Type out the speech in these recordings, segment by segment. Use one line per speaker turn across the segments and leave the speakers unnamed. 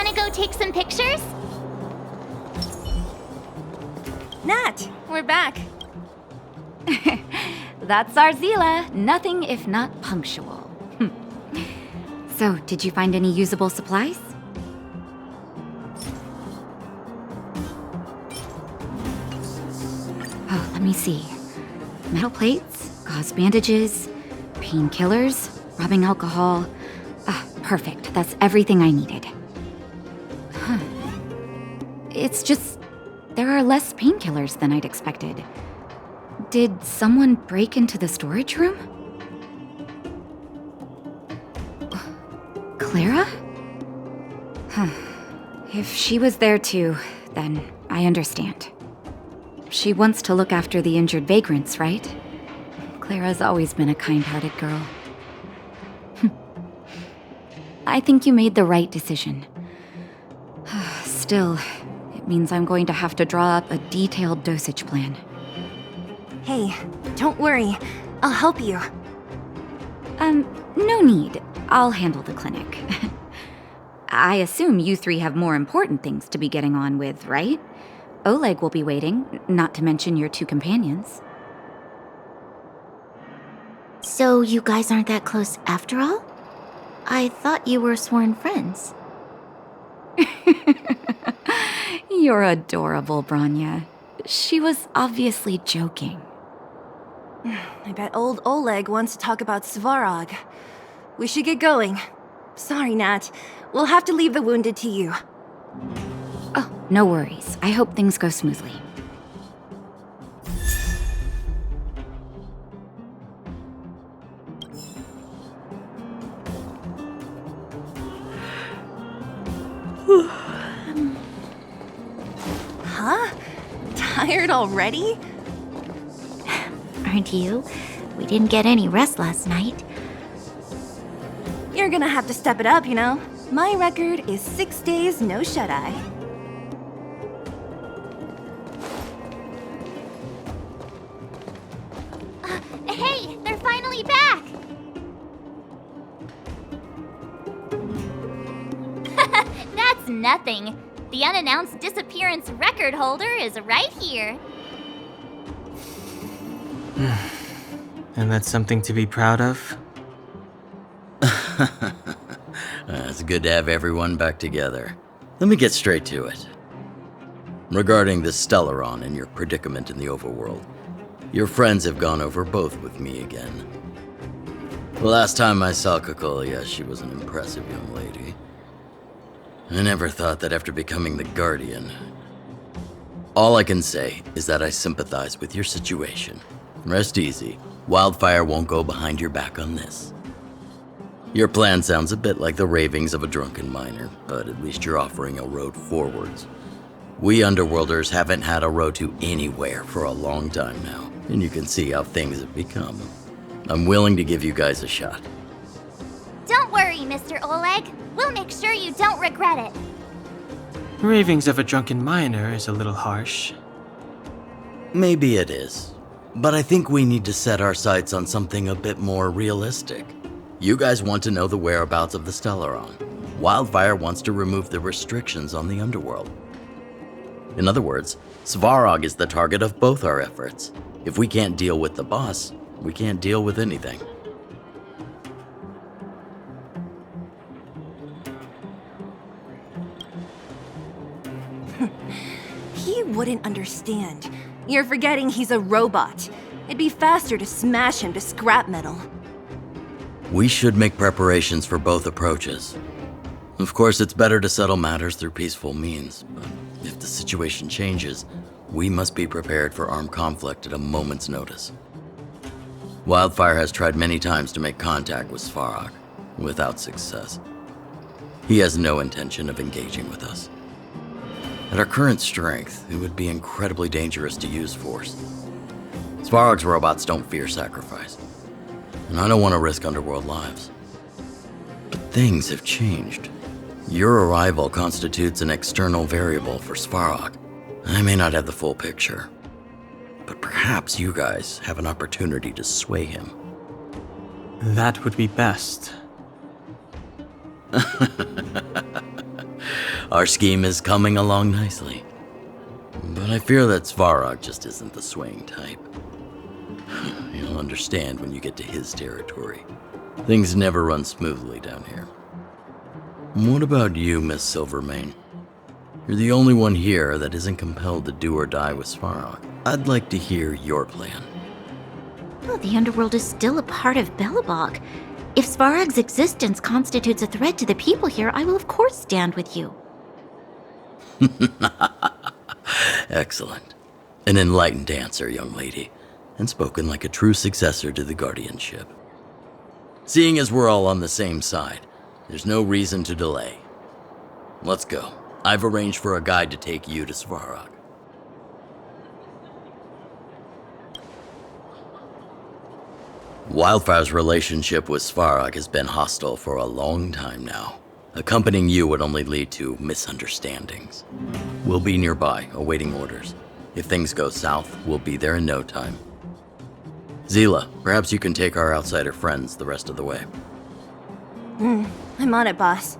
wanna go take some pictures?
Nat, we're back.
That's our Zila, nothing if not punctual. So, did you find any usable supplies? Oh, let me see. Metal plates, gauze bandages, painkillers, rubbing alcohol. Ah, perfect. That's everything I needed. Huh. It's just, there are less painkillers than I'd expected. Did someone break into the storage room? Clara? Huh. If she was there too, then I understand. She wants to look after the injured vagrants, right? Clara's always been a kind-hearted girl. I think you made the right decision. Still, it means I'm going to have to draw up a detailed dosage plan.
Hey, don't worry. I'll help you.
No need. I'll handle the clinic. I assume you three have more important things to be getting on with, right? Oleg will be waiting, not to mention your two companions.
So you guys aren't that close after all? I thought you were sworn friends.
You're adorable, Branya. She was obviously joking.
I bet old Oleg wants to talk about Svarog. We should get going. Sorry, Nat. We'll have to leave the wounded to you.
Oh, no worries. I hope things go smoothly.
Huh? Tired already?
Aren't you? We didn't get any rest last night.
You're gonna have to step it up, you know? My record is 6 days, no shut-eye.
Hey, they're finally back! That's nothing. The unannounced disappearance record holder is right here.
And that's something to be proud of?
It's good to have everyone back together. Let me get straight to it. Regarding the Stellaron and your predicament in the overworld, your friends have gone over both with me again. The last time I saw Kokolia, she was an impressive young lady. I never thought that after becoming the Guardian. All I can say is that I sympathize with your situation. Rest easy. Wildfire won't go behind your back on this. Your plan sounds a bit like the ravings of a drunken miner, but at least you're offering a road forwards. We Underworlders haven't had a road to anywhere for a long time now, and you can see how things have become. I'm willing to give you guys a shot.
Don't worry, Mr. Oleg. We'll make sure you don't regret it.
Ravings of a drunken miner is a little harsh.
Maybe it is, but I think we need to set our sights on something a bit more realistic. You guys want to know the whereabouts of the Stellaron. Wildfire wants to remove the restrictions on the Underworld. In other words, Svarog is the target of both our efforts. If we can't deal with the boss, we can't deal with anything.
He wouldn't understand. You're forgetting he's a robot. It'd be faster to smash him to scrap metal.
We should make preparations for both approaches. Of course, it's better to settle matters through peaceful means, but if the situation changes, we must be prepared for armed conflict at a moment's notice. Wildfire has tried many times to make contact with Svarog, without success. He has no intention of engaging with us. At our current strength, it would be incredibly dangerous to use force. Svarog's robots don't fear sacrifice, and I don't want to risk Underworld lives. But things have changed. Your arrival constitutes an external variable for Svarog. I may not have the full picture, but perhaps you guys have an opportunity to sway him.
That would be best.
Our scheme is coming along nicely. But I fear that Svarog just isn't the swaying type. You'll understand when you get to his territory. Things never run smoothly down here. What about you, Miss Silvermane? You're the only one here that isn't compelled to do or die with Svarog. I'd like to hear your plan.
Oh, the underworld is still a part of Belobog. If Svarog's existence constitutes a threat to the people here, I will of course stand with you.
Excellent. An enlightened answer, young lady, and spoken like a true successor to the guardianship. Seeing as we're all on the same side, there's no reason to delay. Let's go. I've arranged for a guide to take you to Svarog. Wildfire's relationship with Svarog has been hostile for a long time now. Accompanying you would only lead to misunderstandings. We'll be nearby, awaiting orders. If things go south, we'll be there in no time. Zila, perhaps you can take our outsider friends the rest of the way.
I'm on it, boss.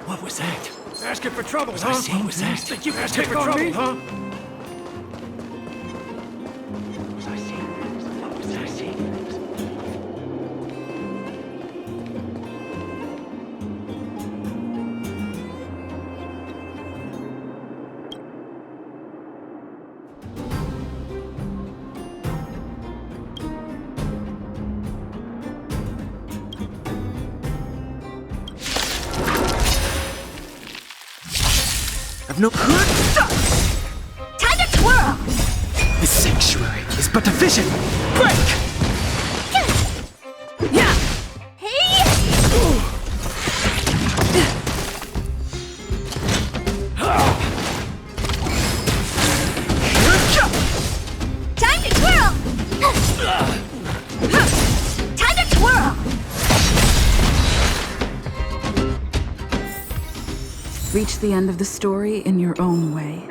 What was that?
Asking for trouble,
Was
huh?
I saying
What was that?
things?
Think you can
Asking
pick
for
on
trouble,
me?
huh?
Was I seeing things? What was I seeing things?
I've no.
Time to twirl!
This sanctuary is but a vision. Break!
Yeah! Hey! Time to twirl! Time to twirl!
Reach the end of the story in your own way.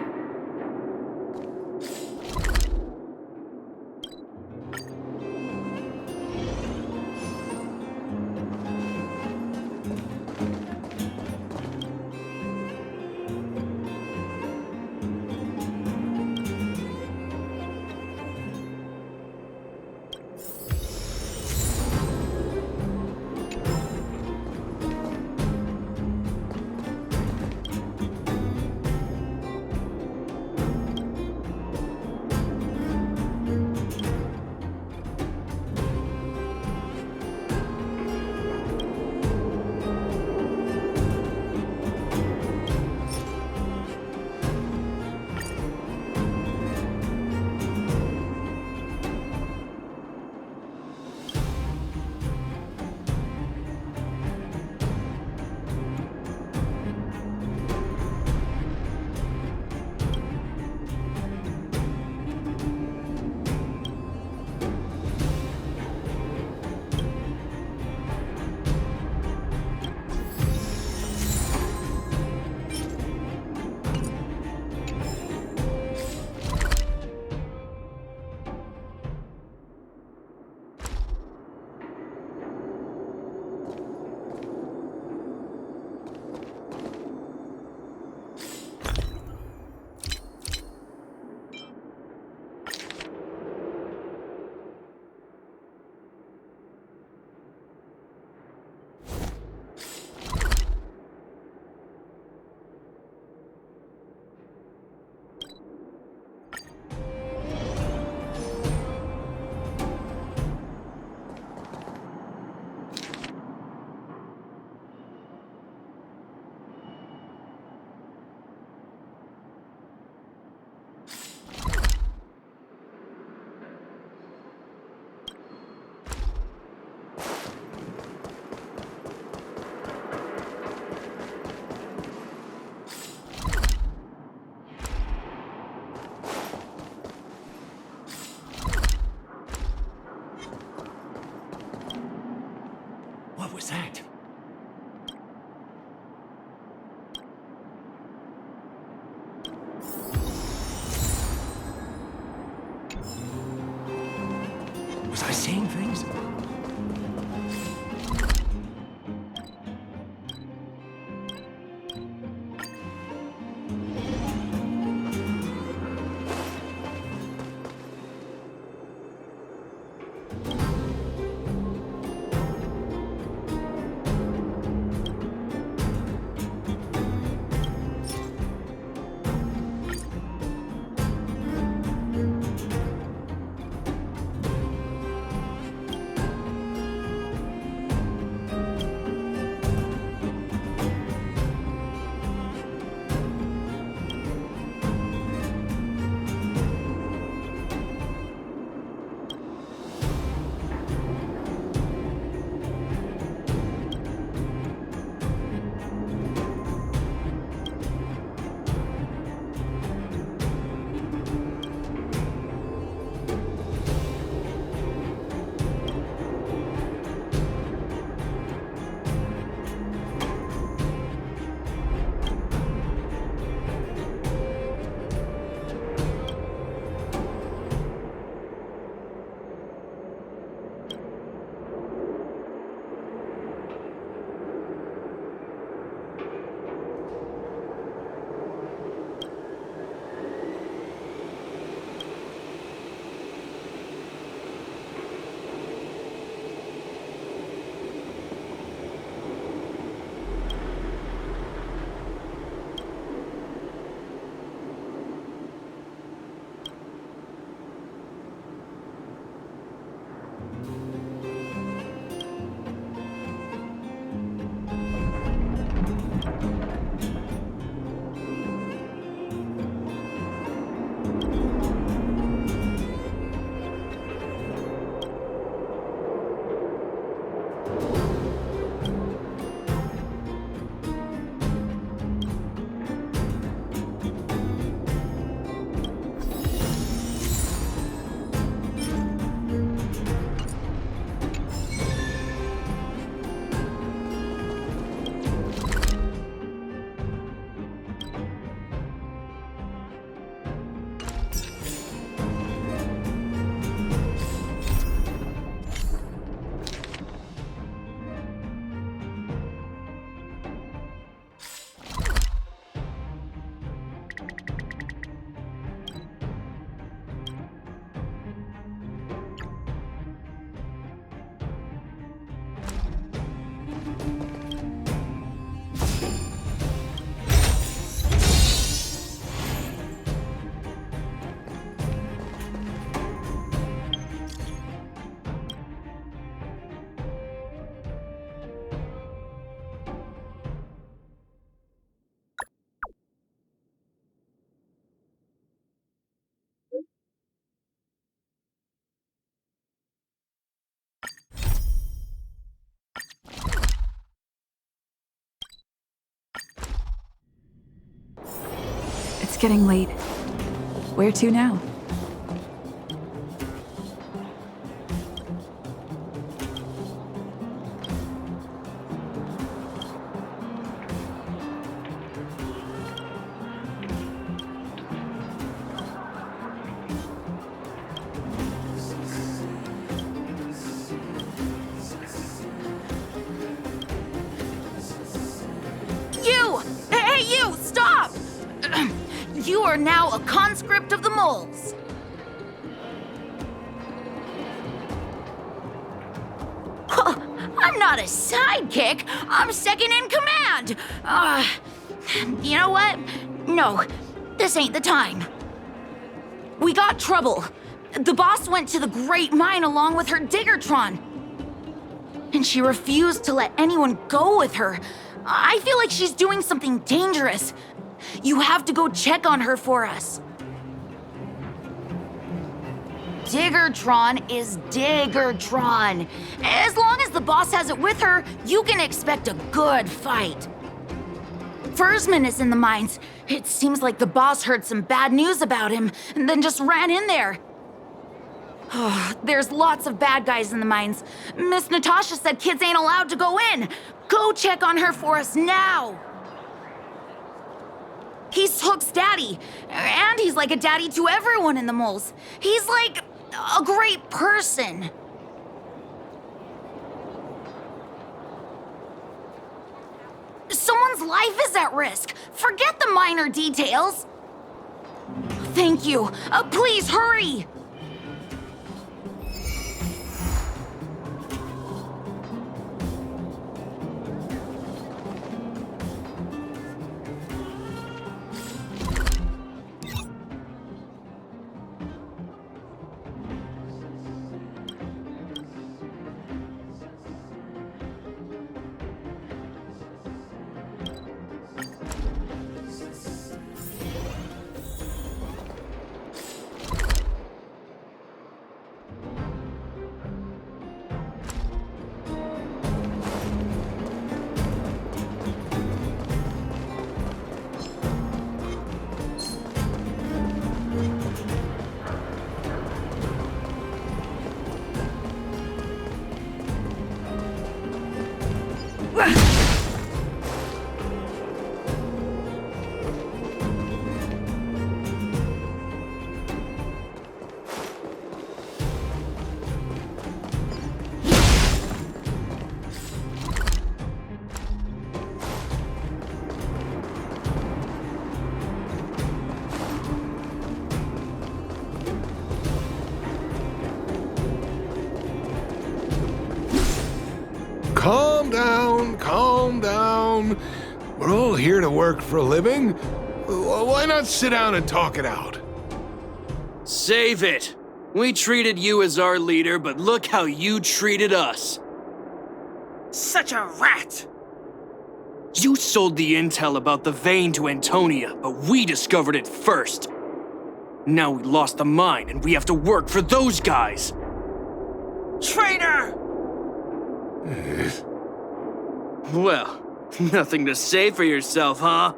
was that? Was I seeing things?
It's getting late. Where to now?
You! Hey, you! Stop! You are now a conscript of the moles. I'm not a sidekick. I'm second in command. You know what? No, this ain't the time. We got trouble. The boss went to the Great Mine along with her Diggertron. And she refused to let anyone go with her. I feel like she's doing something dangerous. You have to go check on her for us. Diggertron is Diggertron. As long as the boss has it with her, you can expect a good fight. Foreman is in the mines. It seems like the boss heard some bad news about him and then just ran in there. There's lots of bad guys in the mines. Miss Natasha said kids ain't allowed to go in. Go check on her for us now. He's Hook's daddy, and he's like a daddy to everyone in the moles. He's like a great person. Someone's life is at risk. Forget the minor details. Thank you. Please hurry.
Calm down. We're all here to work for a living. Why not sit down and talk it out?
Save it! We treated you as our leader, but look how you treated us.
Such a rat!
You sold the intel about the vein to Antonia, but we discovered it first. Now we lost the mine, and we have to work for those guys.
Traitor!
Well, nothing to say for yourself, huh?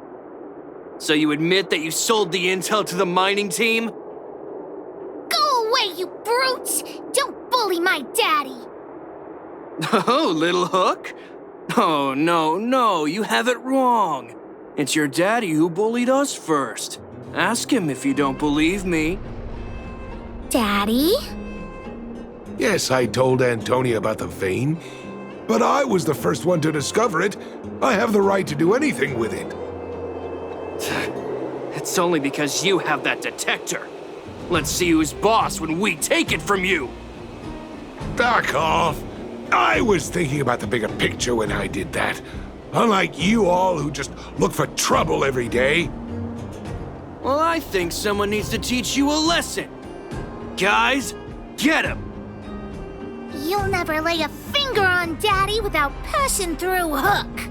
So you admit that you sold the intel to the mining team?
Go away, you brutes! Don't bully my daddy!
Oh, little Hook? Oh, no, you have it wrong. It's your daddy who bullied us first. Ask him if you don't believe me.
Daddy?
Yes, I told Antonia about the vein, but I was the first one to discover it. I have the right to do anything with it.
It's only because you have that detector. Let's see who's boss when we take it from you.
Back off. I was thinking about the bigger picture when I did that. Unlike you all who just look for trouble every day.
Well, I think someone needs to teach you a lesson. Guys, get him!
You'll never lay a finger on Daddy without passing through Hook.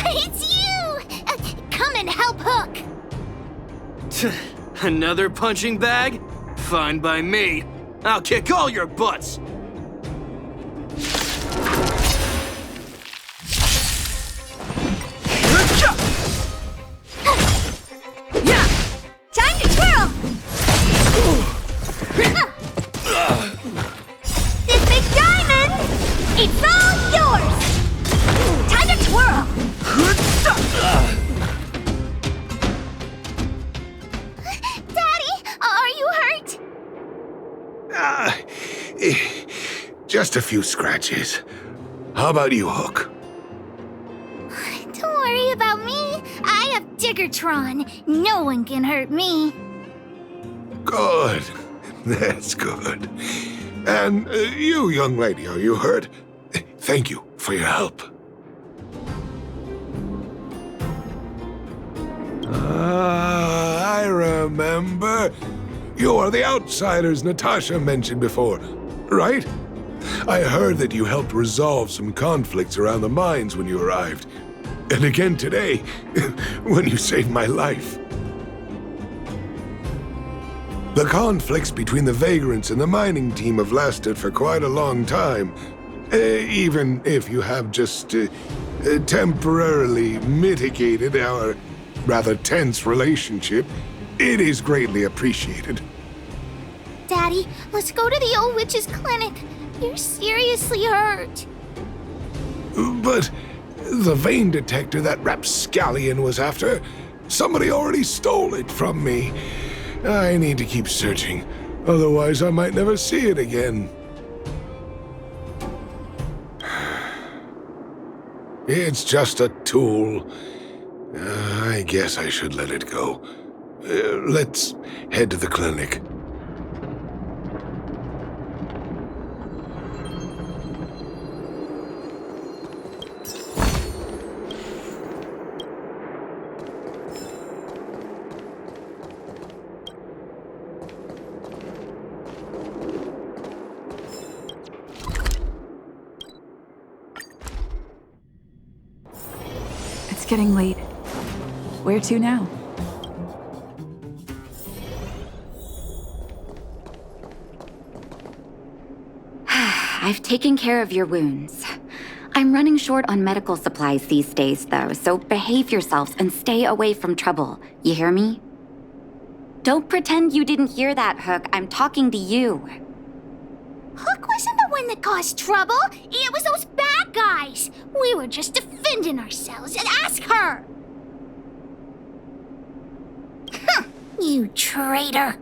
It's you! Come and help Hook!
Another punching bag? Fine by me. I'll kick all your butts!
Time to twirl! This big diamond, it's all yours! Time to twirl! Daddy, are you hurt?
Just a few scratches. How about you, Hook?
Don't worry about me. I have Diggertron. No one can hurt me.
Good. That's good. And you, young lady, are you hurt? Thank you for your help. I remember. You are the outsiders Natasha mentioned before, right? I heard that you helped resolve some conflicts around the mines when you arrived. And again today, when you saved my life. The conflicts between the vagrants and the mining team have lasted for quite a long time. Even if you have just temporarily mitigated our rather tense relationship, it is greatly appreciated.
Daddy, let's go to the old witch's clinic. You're seriously hurt.
But the vein detector that rapscallion was after, somebody already stole it from me. I need to keep searching, otherwise I might never see it again. It's just a tool. I guess I should let it go. Let's head to the clinic.
It's getting late. Where to now?
I've taken care of your wounds. I'm running short on medical supplies these days, though, so behave yourselves and stay away from trouble. You hear me? Don't pretend you didn't hear that, Hook. I'm talking to you.
Hook wasn't the one that caused trouble. It was those bad guys. We were just defending ourselves. And ask her. You traitor.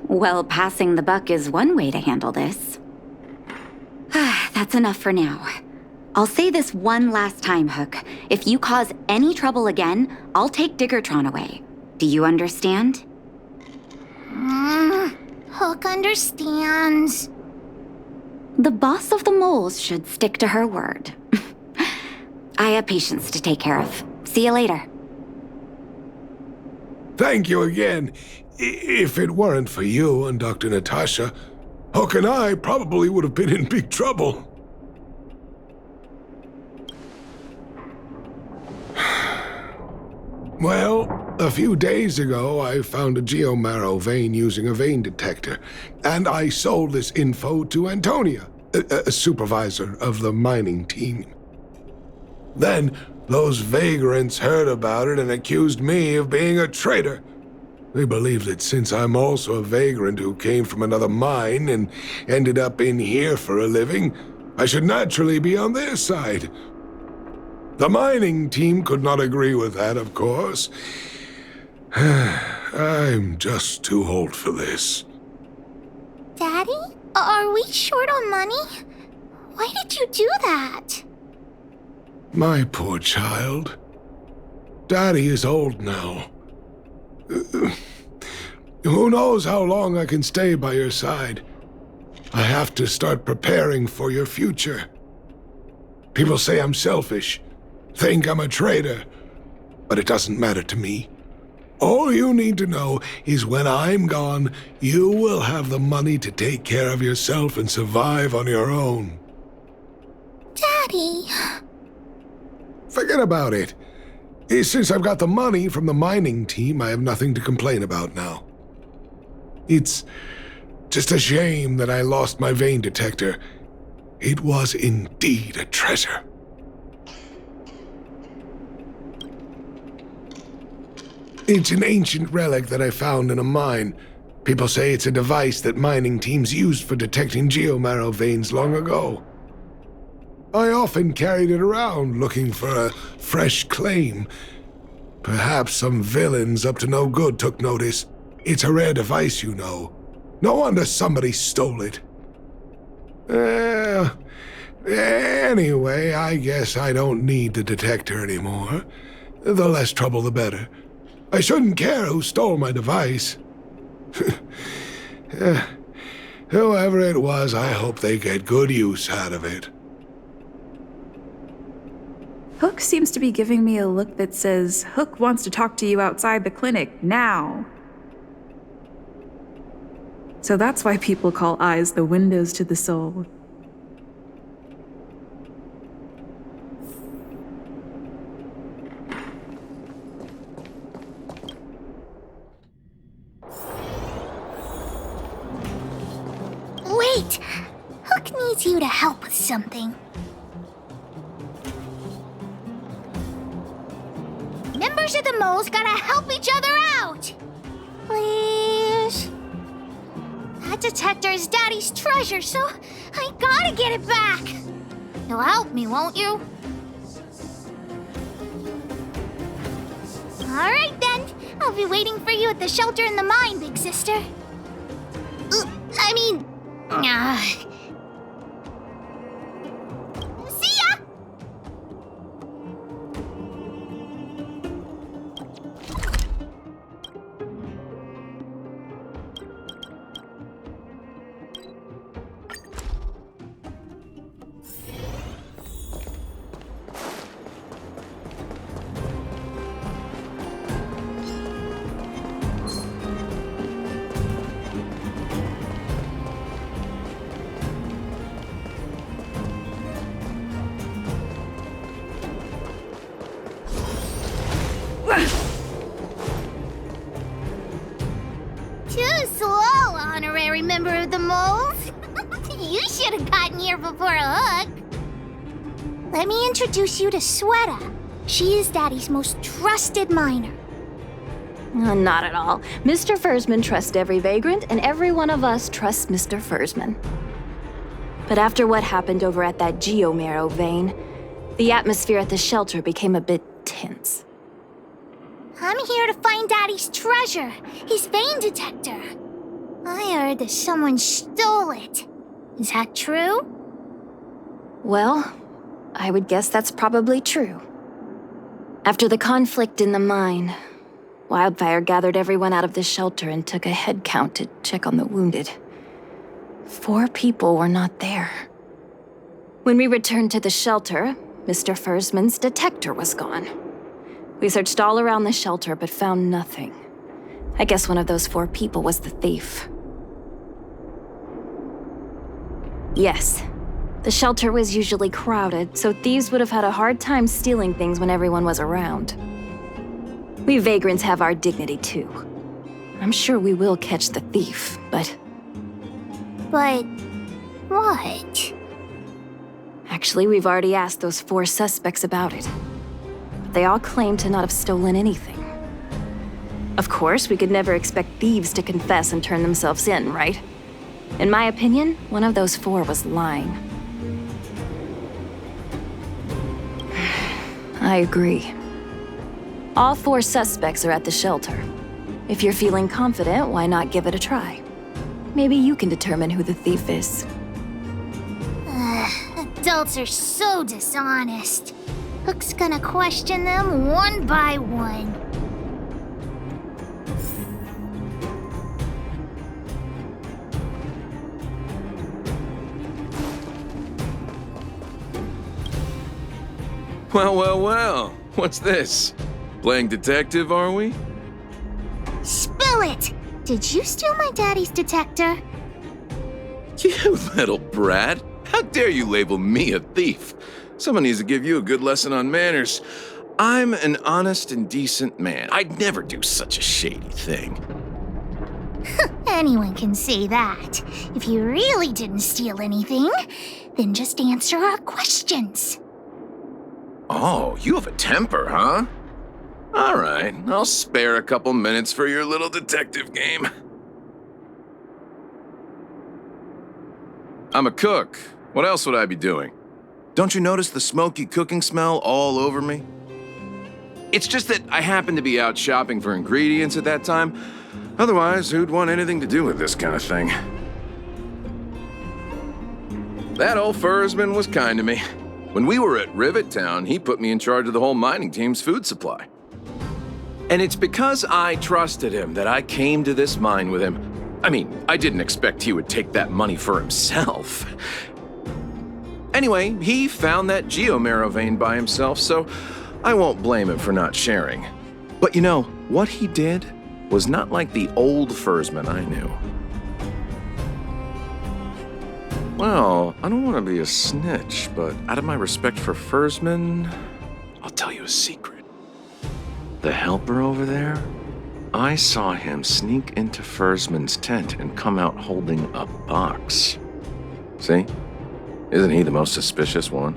Well, passing the buck is one way to handle this. That's enough for now. I'll say this one last time, Hook. If you cause any trouble again, I'll take Diggertron away. Do you understand?
Hook understands.
The boss of the moles should stick to her word. I have patients to take care of. See you later.
Thank you again. If it weren't for you and Dr. Natasha, Hook and I probably would have been in big trouble. Well, a few days ago, I found a geomarrow vein using a vein detector, and I sold this info to Antonia, a supervisor of the mining team. Then, those vagrants heard about it and accused me of being a traitor. They believe that since I'm also a vagrant who came from another mine and ended up in here for a living, I should naturally be on their side. The mining team could not agree with that, of course. I'm just too old for this.
Daddy? Are we short on money? Why did you do that?
My poor child. Daddy is old now. Who knows how long I can stay by your side? I have to start preparing for your future. People say I'm selfish, think I'm a traitor, but it doesn't matter to me. All you need to know is when I'm gone, you will have the money to take care of yourself and survive on your own.
Daddy.
Forget about it. Since I've got the money from the mining team, I have nothing to complain about now. It's just a shame that I lost my vein detector. It was indeed a treasure. It's an ancient relic that I found in a mine. People say it's a device that mining teams used for detecting geomarrow veins long ago. I often carried it around looking for a fresh claim. Perhaps some villains up to no good took notice. It's a rare device, you know. No wonder somebody stole it. Anyway, I guess I don't need the detector anymore. The less trouble, the better. I shouldn't care who stole my device. Whoever it was, I hope they get good use out of it.
Hook seems to be giving me a look that says, Hook wants to talk to you outside the clinic, now. So that's why people call eyes the windows to the soul.
Wait! Hook needs you to help with something. Remember members of the moles gotta help each other out. Please? That detector is Daddy's treasure, so I gotta get it back. You'll help me, won't you? All right, then. I'll be waiting for you at the shelter in the mine, big sister. See ya! Too slow, honorary member of the moles. You should have gotten here before Hook. Let me introduce you to Sweta. She is Daddy's most trusted miner.
Not at all. Mr. Fursman trusts every vagrant, and every one of us trusts Mr. Fursman. But after what happened over at that geomarrow vein, the atmosphere at the shelter became a bit tense.
I'm here to find Daddy's treasure, his vein detector. I heard that someone stole it. Is that true?
Well, I would guess that's probably true. After the conflict in the mine, Wildfire gathered everyone out of the shelter and took a head count to check on the wounded. 4 people were not there. When we returned to the shelter, Mr. Fursman's detector was gone. We searched all around the shelter but found nothing. I guess one of those 4 people was the thief. Yes, the shelter was usually crowded, so thieves would have had a hard time stealing things when everyone was around. We vagrants have our dignity too. I'm sure we will catch the thief, but...
But... what?
Actually, we've already asked those 4 suspects about it. They all claim to not have stolen anything. Of course, we could never expect thieves to confess and turn themselves in, right? In my opinion, one of those 4 was lying. I agree. All 4 suspects are at the shelter. If you're feeling confident, why not give it a try? Maybe you can determine who the thief is.
Adults are so dishonest. Hook's gonna question them one by one.
Well, well, well. What's this? Playing detective, are we?
Spill it! Did you steal my daddy's detector?
You little brat. How dare you label me a thief? Someone needs to give you a good lesson on manners. I'm an honest and decent man. I'd never do such a shady thing.
Anyone can say that. If you really didn't steal anything, then just answer our questions.
Oh, you have a temper, huh? All right, I'll spare a couple minutes for your little detective game. I'm a cook. What else would I be doing? Don't you notice the smoky cooking smell all over me? It's just that I happened to be out shopping for ingredients at that time. Otherwise, who'd want anything to do with this kind of thing? That old Fursman was kind to me. When we were at Rivet Town, he put me in charge of the whole mining team's food supply. And it's because I trusted him that I came to this mine with him. I mean, I didn't expect he would take that money for himself. Anyway, he found that geomarrow vein by himself, so I won't blame him for not sharing. But you know, what he did was not like the old Fursman I knew. Well, I don't want to be a snitch, but out of my respect for Fursman, I'll tell you a secret. The helper over there, I saw him sneak into Fursman's tent and come out holding a box. See? Isn't he the most suspicious one?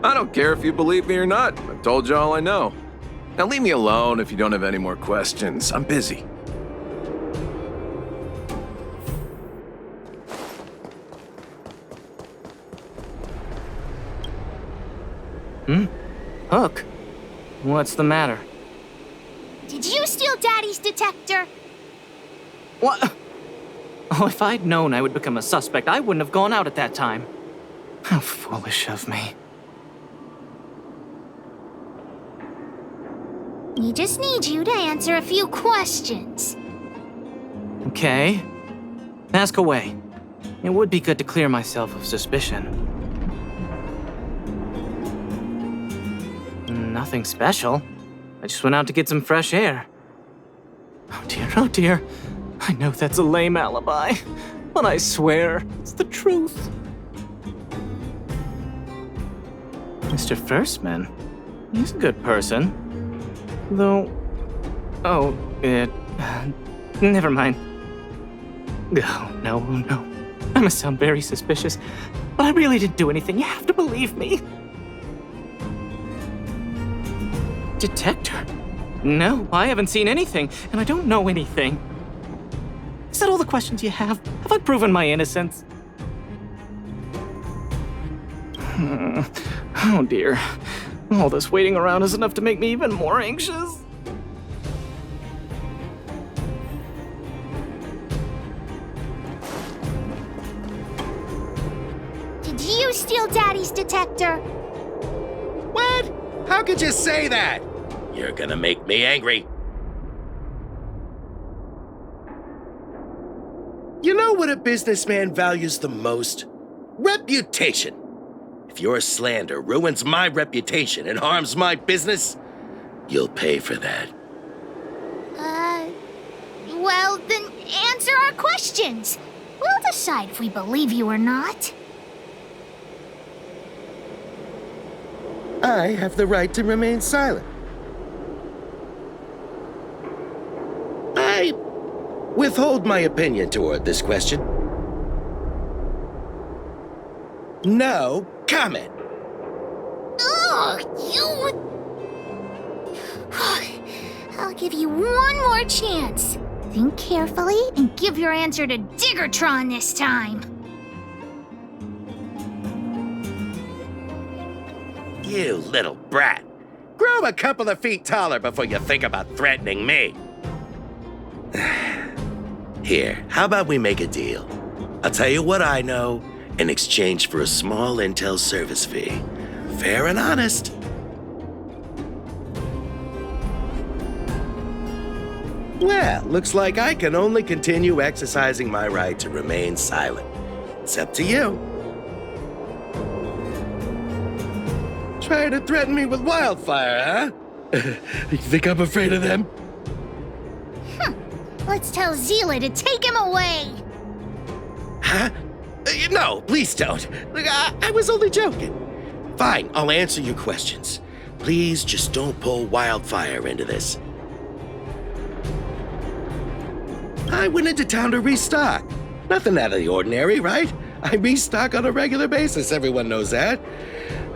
I don't care if you believe me or not. I've told you all I know. Now leave me alone if you don't have any more questions. I'm busy.
Hook? What's the matter?
Did you steal Daddy's detector?
What? Oh, if I'd known I would become a suspect, I wouldn't have gone out at that time. How foolish of me.
We just need you to answer a few questions.
Okay. Ask away. It would be good to clear myself of suspicion. Nothing special. I just went out to get some fresh air. Oh dear. I know that's a lame alibi, but I swear it's the truth. Mr. Foreman, he's a good person. Though... Oh, never mind. Oh, no. I must sound very suspicious, but I really didn't do anything. You have to believe me. Detector? No, I haven't seen anything, and I don't know anything. Is that all the questions you have? Have I proven my innocence? Oh dear. All this waiting around is enough to make me even more anxious.
Did you steal Daddy's detector?
What? How could you say that? You're gonna make me angry. You know what a businessman values the most? Reputation. If your slander ruins my reputation and harms my business, you'll pay for that.
Well, then answer our questions. We'll decide if we believe you or not.
I have the right to remain silent. I withhold my opinion toward this question. No comment.
Ugh, you... I'll give you one more chance. Think carefully and give your answer to Diggertron this time.
You little brat. Grow a couple of feet taller before you think about threatening me. Here, how about we make a deal? I'll tell you what I know in exchange for a small intel service fee. Fair and honest. Well, looks like I can only continue exercising my right to remain silent. It's up to you. Trying to threaten me with wildfire, huh? You think I'm afraid of them?
Let's tell Zila to take him away.
Huh? No, please don't. I was only joking. Fine, I'll answer your questions. Please just don't pull wildfire into this. I went into town to restock. Nothing out of the ordinary, right? I restock on a regular basis, everyone knows that.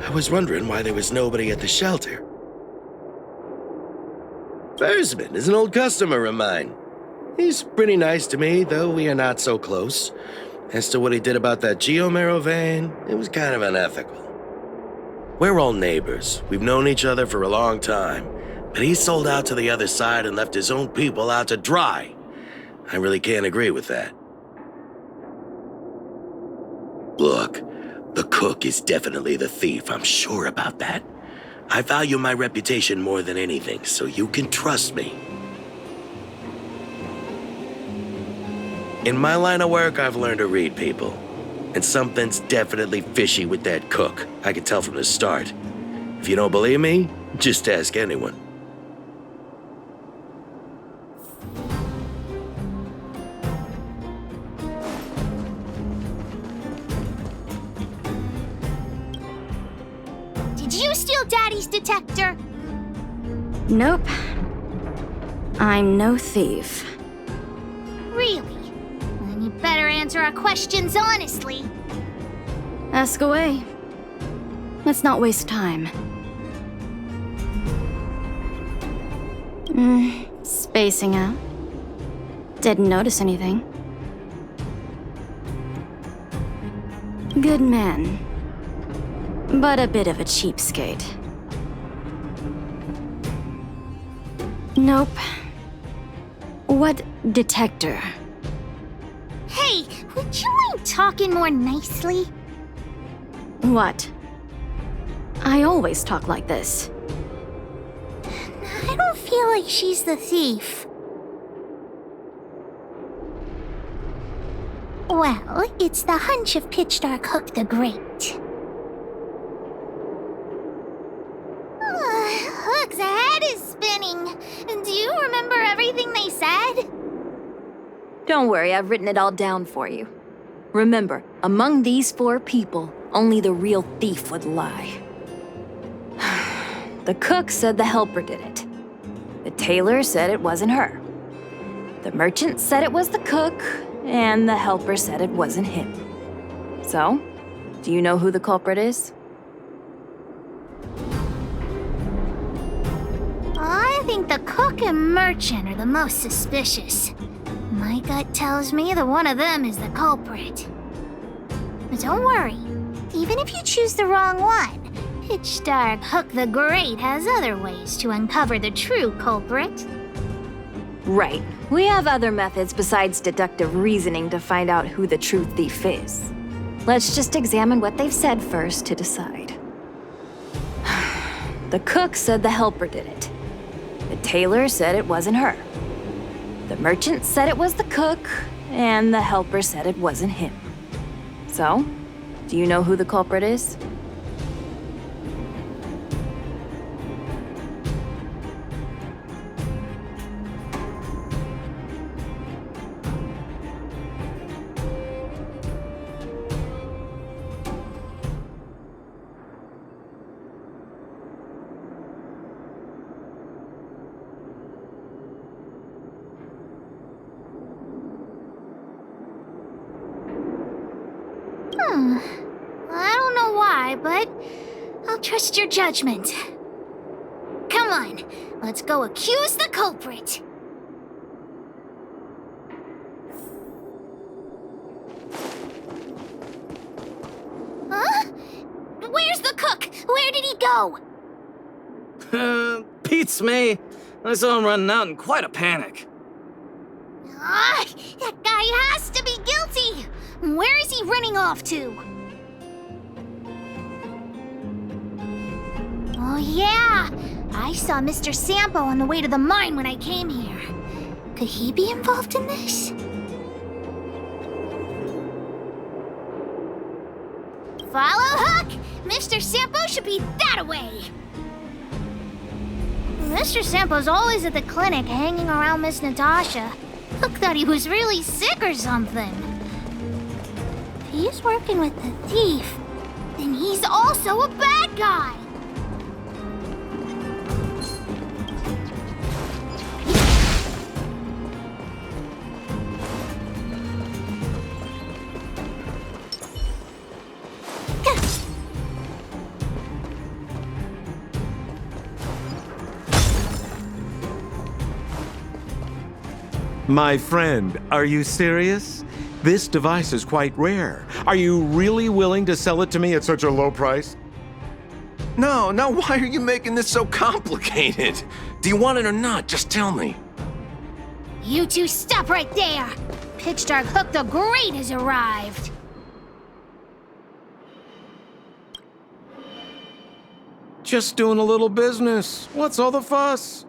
I was wondering why there was nobody at the shelter. Foreman is an old customer of mine. He's pretty nice to me, though we are not so close. As to what he did about that geomarrow vein, it was kind of unethical. We're all neighbors. We've known each other for a long time. But he sold out to the other side and left his own people out to dry. I really can't agree with that. Look, the cook is definitely the thief, I'm sure about that. I value my reputation more than anything, so you can trust me. In my line of work, I've learned to read people. And something's definitely fishy with that cook. I could tell from the start. If you don't believe me, just ask anyone.
Did you steal Daddy's detector?
Nope. I'm no thief.
Really? Then you better answer our questions honestly.
Ask away. Let's not waste time. Spacing out. Didn't notice anything. Good man. But a bit of a cheapskate. Nope. What detector?
Hey, would you mind talking more nicely?
What? I always talk like this.
I don't feel like she's the thief. Well, it's the hunch of Pitch Dark Hook the Great. Hook's head is spinning. Do you remember everything they said?
Don't worry, I've written it all down for you. Remember, among these 4 people, only the real thief would lie. The cook said the helper did it. The tailor said it wasn't her. The merchant said it was the cook, and the helper said it wasn't him. So, do you know who the culprit is?
I think the cook and merchant are the most suspicious. My gut tells me that one of them is the culprit. But don't worry, even if you choose the wrong one, Pitch Dark Hook the Great has other ways to uncover the true culprit.
Right. We have other methods besides deductive reasoning to find out who the true thief is. Let's just examine what they've said first to decide. The cook said the helper did it. The tailor said it wasn't her. The merchant said it was the cook, and the helper said it wasn't him. So, do you know who the culprit is?
I don't know why, but I'll trust your judgment. Come on, let's go accuse the culprit. Huh? Where's the cook? Where did he go?
Pete's me. I saw him running out in quite a panic.
Ah, that guy has to be guilty! Where is he running off to? Oh yeah, I saw Mr. Sampo on the way to the mine when I came here. Could he be involved in this? Follow Hook! Mr. Sampo should be that way! Mr. Sampo's always at the clinic hanging around Miss Natasha. Hook thought he was really sick or something. If he's working with the thief, then he's also a bad guy!
My friend, are you serious? This device is quite rare. Are you really willing to sell it to me at such a low price?
No, why are you making this so complicated? Do you want it or not? Just tell me.
You two stop right there! Pitch Dark Hook the Great has arrived!
Just doing a little business. What's all the fuss?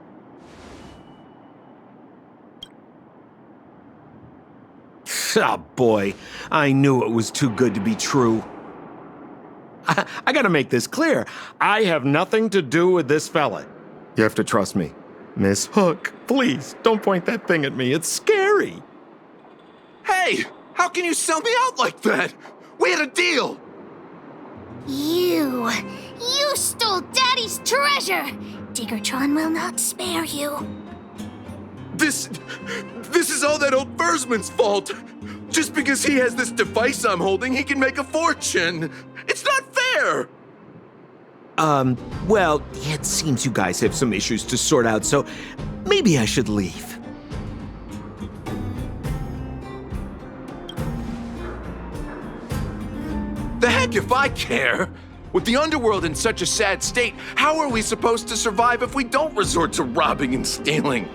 Ah, boy, I knew it was too good to be true. I gotta make this clear. I have nothing to do with this fella. You have to trust me. Miss Hook, please, don't point that thing at me. It's scary.
Hey, how can you sell me out like that? We had a deal.
You stole Daddy's treasure! Diggertron will not spare you.
This is all that old Fursman's fault. Just because he has this device I'm holding, he can make a fortune. It's not fair.
Well, it seems you guys have some issues to sort out, so maybe I should leave.
The heck if I care! With the underworld in such a sad state, how are we supposed to survive if we don't resort to robbing and stealing?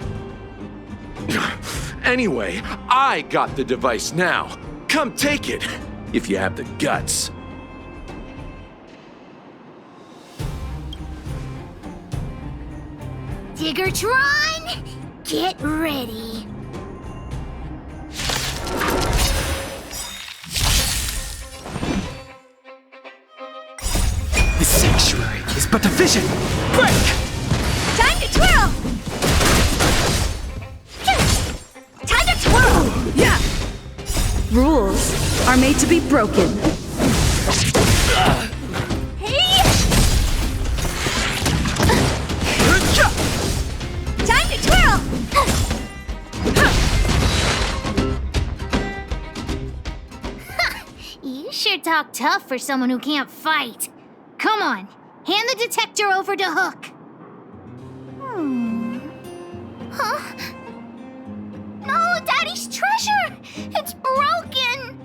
Anyway, I got the device now. Come take it, if you have the guts.
Diggertron, get ready.
The sanctuary is but a vision. Break!
Time to twirl! Time to twirl!
Yeah! Rules are made to be broken.
Hey! Time to twirl! You sure talk tough for someone who can't fight. Come on, hand the detector over to Hook. Huh? No, Daddy's treasure! It's broken!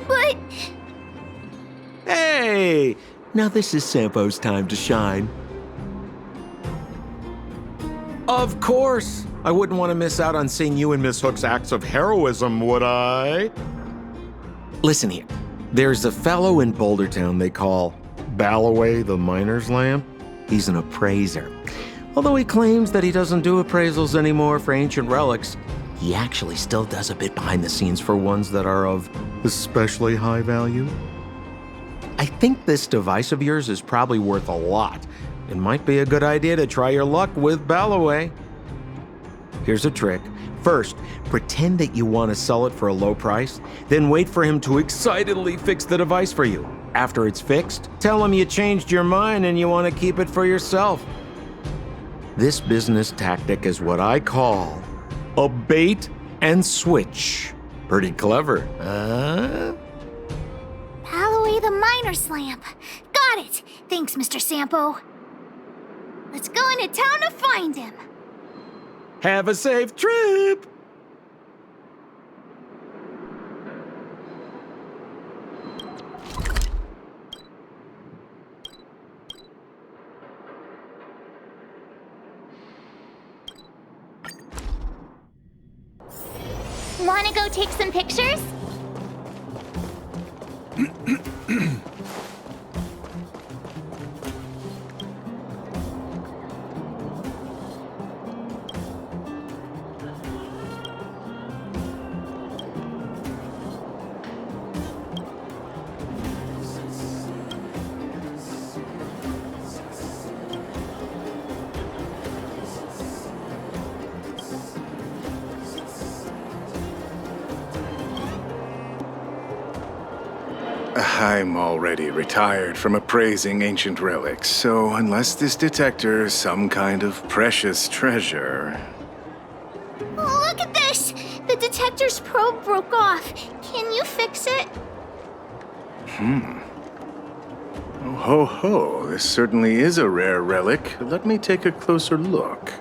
But...
Hey! Now this is Sampo's time to shine. Of course! I wouldn't want to miss out on seeing you and Miss Hook's acts of heroism, would I? Listen here. There's a fellow in Boulder Town they call Balloway the Miner's Lamp. He's an appraiser. Although he claims that he doesn't do appraisals anymore for ancient relics, he actually still does a bit behind the scenes for ones that are of especially high value. I think this device of yours is probably worth a lot. It might be a good idea to try your luck with Balloway. Here's a trick. First, pretend that you want to sell it for a low price, then wait for him to excitedly fix the device for you. After it's fixed, tell him you changed your mind and you want to keep it for yourself. This business tactic is what I call a bait and switch. Pretty clever, huh?
Balloway the Miner's Lamp. Got it. Thanks, Mr. Sampo. Let's go into town to find him.
Have a safe trip!
Wanna go take some pictures?
I'm already retired from appraising ancient relics, so unless this detector is some kind of precious treasure...
Look at this! The detector's probe broke off. Can you fix it?
Oh, ho, ho. This certainly is a rare relic. Let me take a closer look.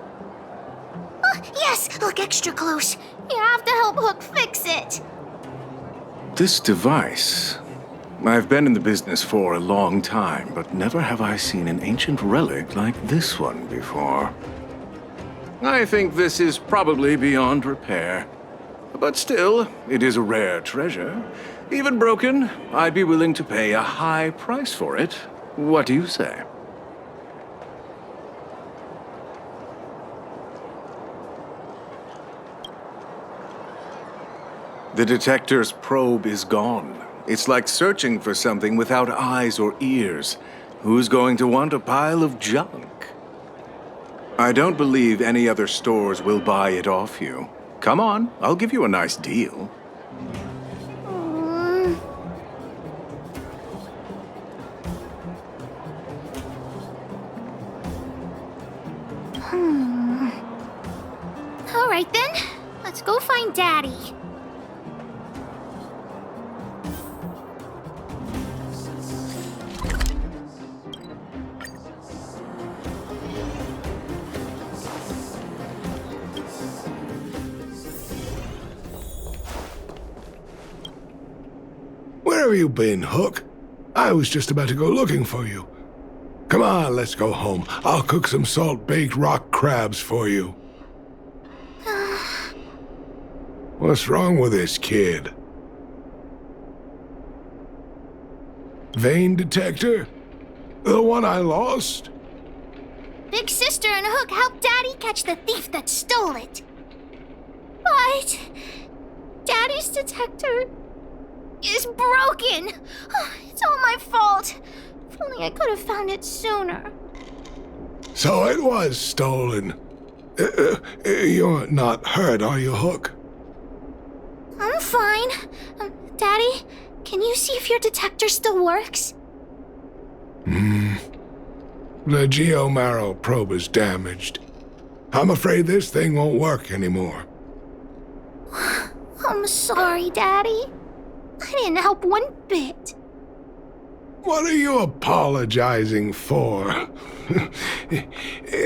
Yes! Look extra close. You have to help Hook fix it.
This device... I've been in the business for a long time, but never have I seen an ancient relic like this one before. I think this is probably beyond repair. But still, it is a rare treasure. Even broken, I'd be willing to pay a high price for it. What do you say? The detector's probe is gone. It's like searching for something without eyes or ears. Who's going to want a pile of junk? I don't believe any other stores will buy it off you. Come on, I'll give you a nice deal.
All right then, let's go find Daddy.
Where have you been, Hook? I was just about to go looking for you. Come on, let's go home. I'll cook some salt-baked rock crabs for you. What's wrong with this kid? Vein detector? The one I lost?
Big Sister and Hook helped Daddy catch the thief that stole it. But Daddy's detector is broken. It's all my fault. If only I could have found it sooner.
So it was stolen. You're not hurt, are you, Hook?
I'm fine. Daddy, can you see if your detector still works?
The geomarrow probe is damaged. I'm afraid this thing won't work anymore.
I'm sorry, Daddy. I didn't help one bit.
What are you apologizing for?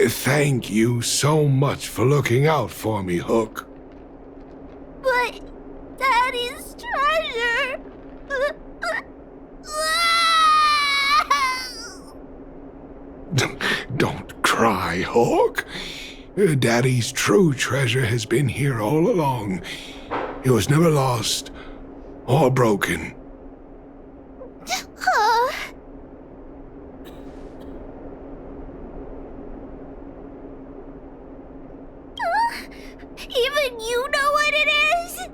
Thank you so much for looking out for me, Hook.
But Daddy's treasure...
Don't cry, Hook. Daddy's true treasure has been here all along. It was never lost or broken.
Even you know what it is?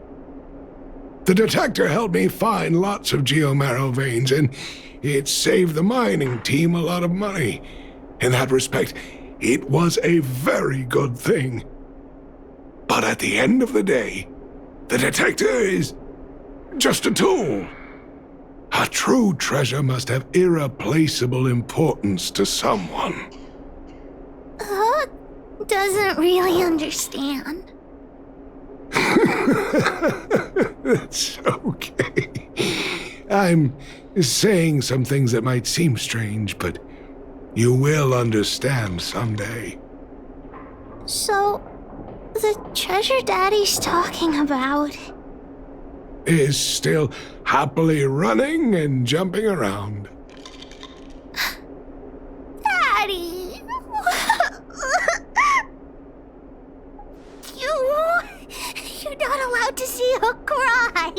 The detector helped me find lots of geomarrow veins, and it saved the mining team a lot of money. In that respect, it was a very good thing. But at the end of the day, the detector is just a tool. A true treasure must have irreplaceable importance to someone.
Hook doesn't really understand.
That's okay. I'm saying some things that might seem strange, but you will understand someday.
So, the treasure Daddy's talking about
is still happily running and jumping around.
Daddy! You're not allowed to see Hook cry.